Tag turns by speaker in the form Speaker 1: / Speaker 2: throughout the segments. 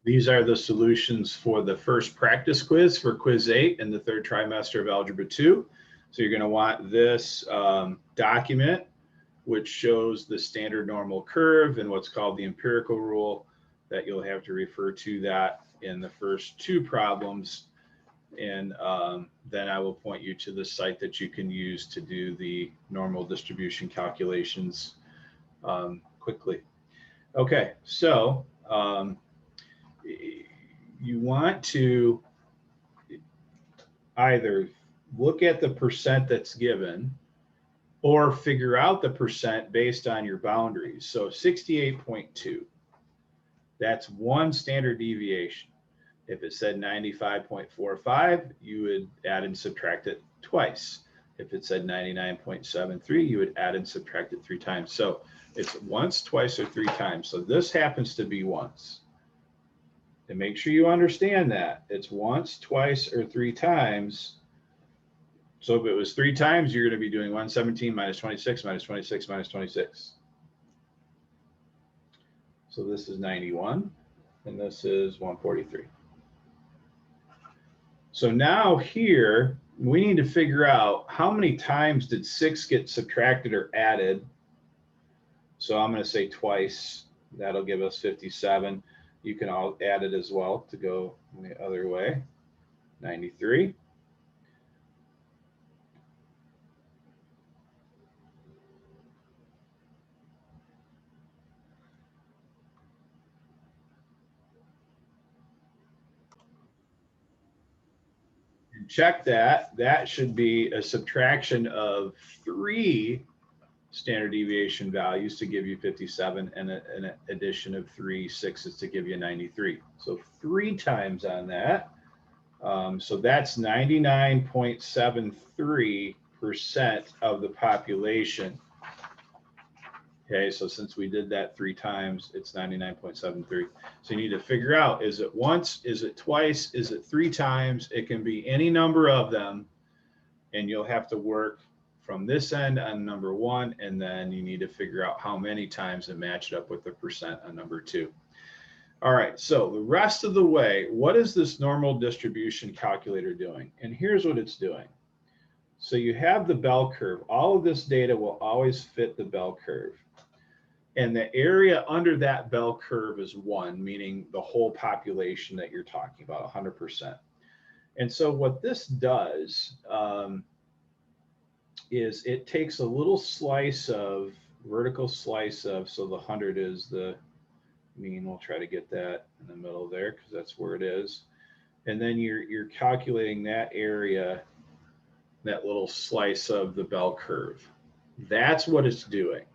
Speaker 1: These are the solutions for the first practice quiz for quiz 8 in the third trimester of Algebra 2. So you're going to want this document, which shows the standard normal curve and what's called the empirical rule, that you'll have to refer to that in the first 2 problems. And then I will point you to the site that you can use to do the normal distribution calculations quickly. Okay, so you want to either look at the percent that's given or figure out the percent based on your boundaries. So 68.2, that's one standard deviation. If it said 95.45, you would add and subtract it twice. If it said 99.73, you would add and subtract it 3 times. So it's once, twice, or 3 times. So this happens to be once. And make sure you understand that. It's once, twice, or 3 times. So if it was 3 times, you're going to be doing 117 minus 26 minus 26 minus 26. So this is 91, and this is 143. So now here, we need to figure out how many times did 6 get subtracted or added. So I'm going to say twice. That'll give us 57. You can all add it as well to go the other way. 93. Check that. That should be a subtraction of 3 standard deviation values to give you 57, and an addition of 3 sixes to give you 93. So 3 times on that. So that's 99.73% of the population. Okay, so since we did that 3 times, it's 99.73. So you need to figure out, is it once, is it twice, is it 3 times? It can be any number of them, and you'll have to work from this end on number 1, and then you need to figure out how many times and match it up with the percent on number 2. All right, so the rest of the way, what is this normal distribution calculator doing? And here's what it's doing. So you have the bell curve. All of this data will always fit the bell curve. And the area under that bell curve is 1, meaning the whole population that you're talking about, 100%. And so what this does is it takes a little slice of, vertical slice of, so the 100 is the mean. We'll try to get that in the middle there because that's where it is. And then you're calculating that area, that little slice of the bell curve. That's what it's doing.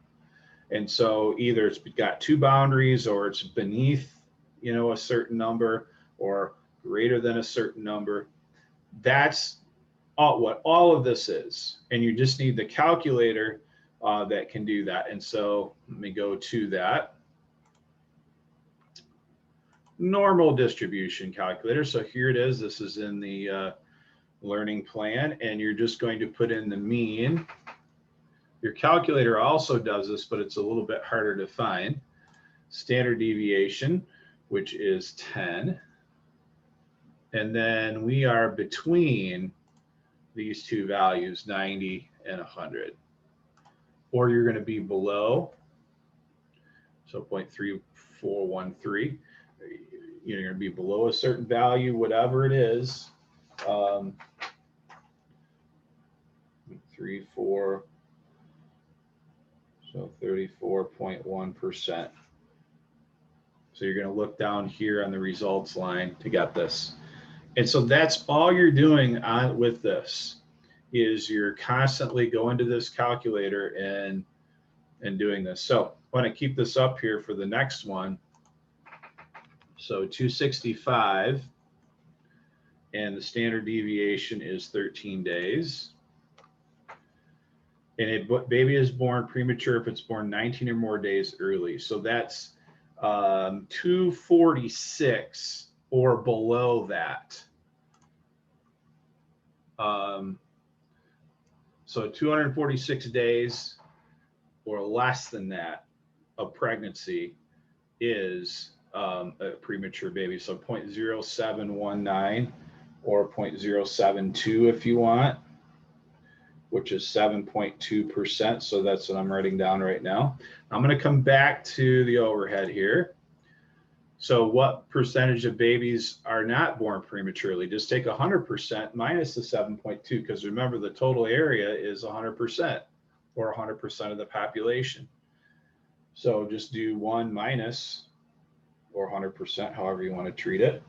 Speaker 1: And so either it's got 2 boundaries, or it's beneath, you know, a certain number, or greater than a certain number. That's what all of this is. And you just need the calculator that can do that. And so let me go to that normal distribution calculator. So here it is. This is in the learning plan, and you're just going to put in the mean. Your calculator also does this, but it's a little bit harder to find. Standard deviation, which is 10. And then we are between these 2 values, 90 and 100. Or you're going to be below, so 0.3413. You're going to be below a certain value, whatever it is. 34. So 34.1%. So you're going to look down here on the results line to get this. And so that's all you're doing with this, is you're constantly going to this calculator and doing this. So I want to keep this up here for the next one. So 265, and the standard deviation is 13 days. And a baby is born premature if it's born 19 or more days early. So that's 246 or below that. So 246 days or less than that of pregnancy is a premature baby. So 0.0719 or 0.072 if you want, which is 7.2%. So that's what I'm writing down right now. I'm going to come back to the overhead here. So what percentage of babies are not born prematurely? Just take 100% minus the 7.2, because remember the total area is 100% or 100% of the population. So just do 1 minus or 100%, however you want to treat it.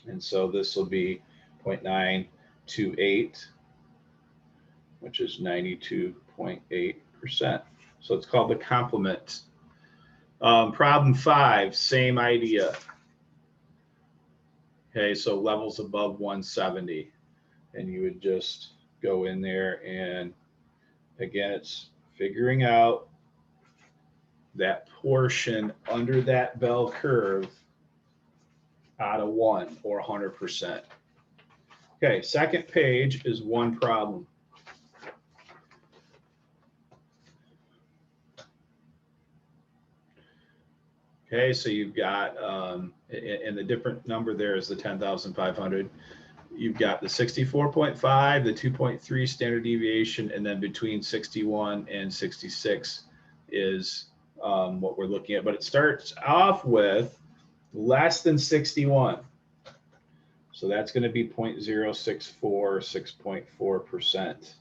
Speaker 1: And so this will be 0.928, which is 92.8%. So it's called the complement. Problem 5, same idea. Okay, so levels above 170. And you would just go in there and again, it's figuring out that portion under that bell curve out of 1 or 100%. Okay, second page is one problem. Okay, so you've got, and the different number there is the 10,500. You've got the 64.5, the 2.3 standard deviation, and then between 61 and 66 is what we're looking at. But it starts off with less than 61. So that's going to be 0.064, 6.4%.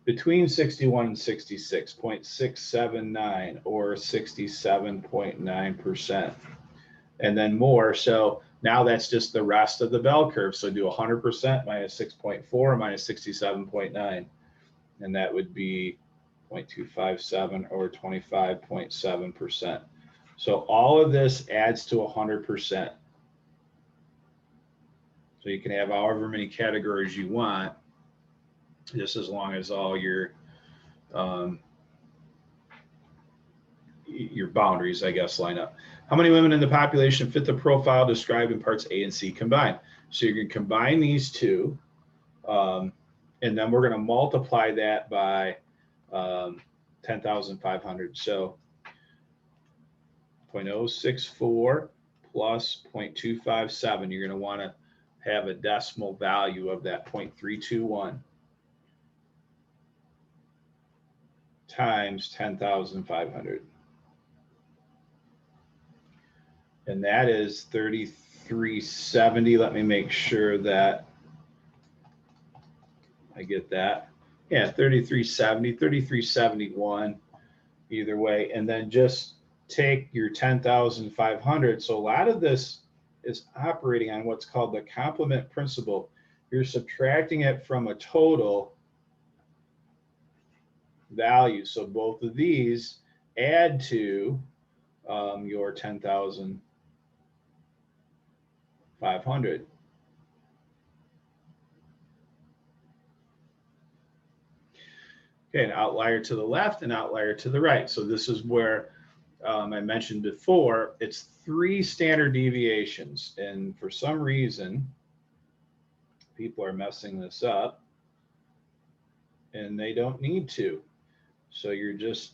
Speaker 1: Between 61 and 66, 0.679 or 67.9%. And then more. So now that's just the rest of the bell curve. So do 100% minus 6.4 minus 67.9. And that would be 0.257 or 25.7%. So all of this adds to 100%. So you can have however many categories you want, just as long as all your boundaries, I guess, line up. How many women in the population fit the profile described in parts A and C combined? So you can combine these two, and then we're going to multiply that by 10,500. So 0.064 plus 0.257, you're going to want to have a decimal value of that 0.321 times 10,500. And that is 3370. Let me make sure that I get that. Yeah, 3370, 3371, either way. And then just take your 10,500. So a lot of this is operating on what's called the complement principle. You're subtracting it from a total value. So both of these add to your 10,500. Okay, an outlier to the left, an outlier to the right. So this is where I mentioned before, it's 3 standard deviations. And for some reason, people are messing this up and they don't need to. So you're just,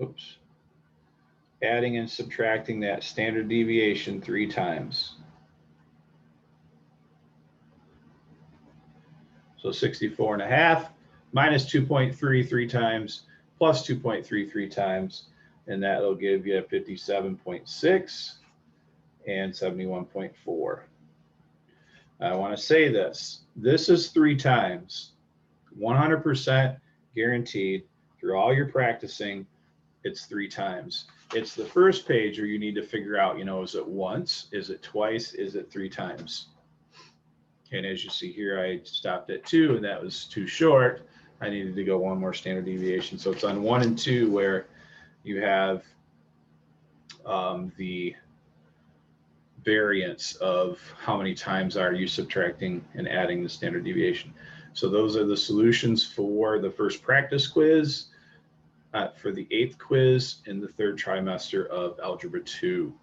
Speaker 1: oops, adding and subtracting that standard deviation 3 times. So 64.5 minus 2.3 3 times plus 2.3 3 times, and that'll give you 57.6 and 71.4. I want to say this. This is 3 times, 100% guaranteed through all your practicing. It's 3 times. It's the first page where you need to figure out, you know, is it once, is it twice, is it 3 times? And as you see here, I stopped at 2 and that was too short. I needed to go 1 more standard deviation. So it's on 1 and 2 where you have the variance of how many times are you subtracting and adding the standard deviation. So those are the solutions for the first practice quiz, for the 8th quiz in the 3rd trimester of Algebra 2.